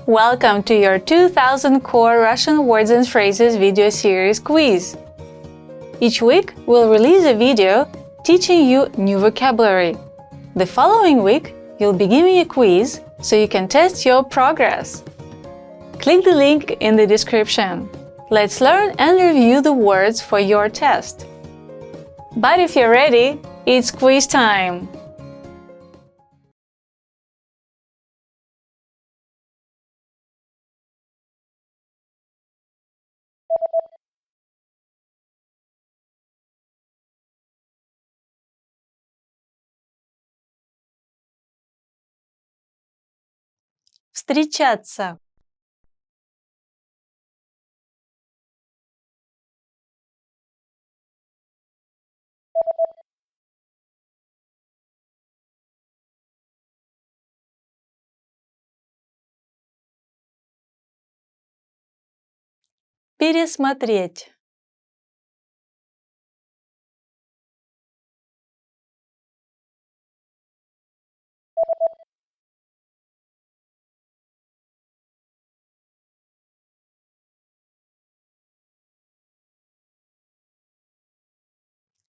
Welcome to your 2000 Core Russian Words and Phrases video series quiz. Each week, we'll release a video teaching you new vocabulary. The following week, you'll be given a quiz so you can test your progress. Click the link in the description. Let's learn and review the words for your test. But if you're ready, it's quiz time! Встречаться. Пересмотреть.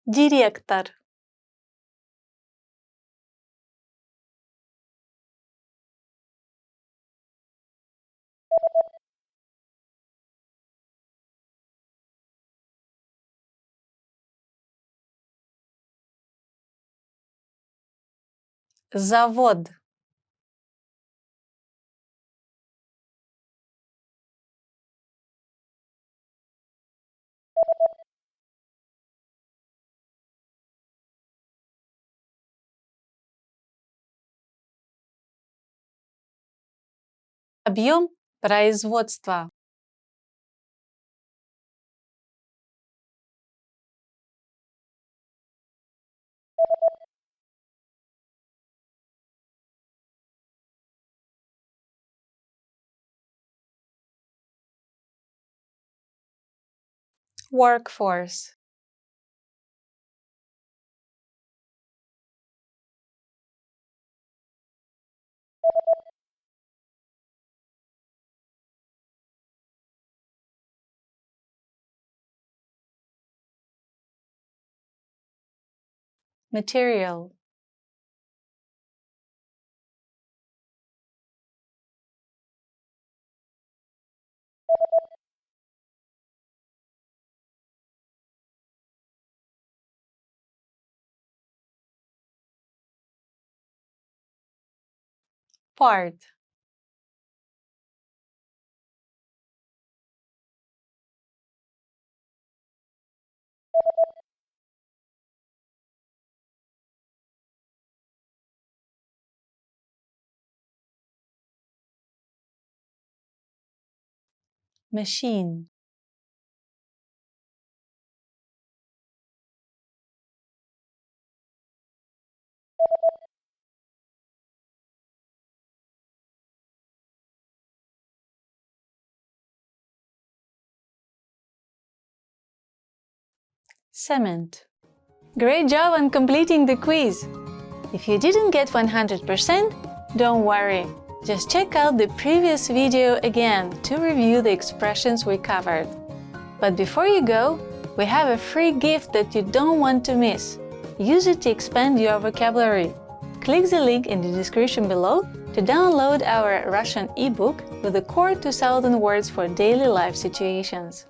Директор. Завод. Объем производства. Workforce. Material. Part. Machine. Cement. Great job on completing the quiz! If you didn't get 100%, don't worry. Just check out the previous video again to review the expressions we covered. But before you go, we have a free gift that you don't want to miss. Use it to expand your vocabulary. Click the link in the description below to download our Russian ebook with the core 2000 words for daily life situations.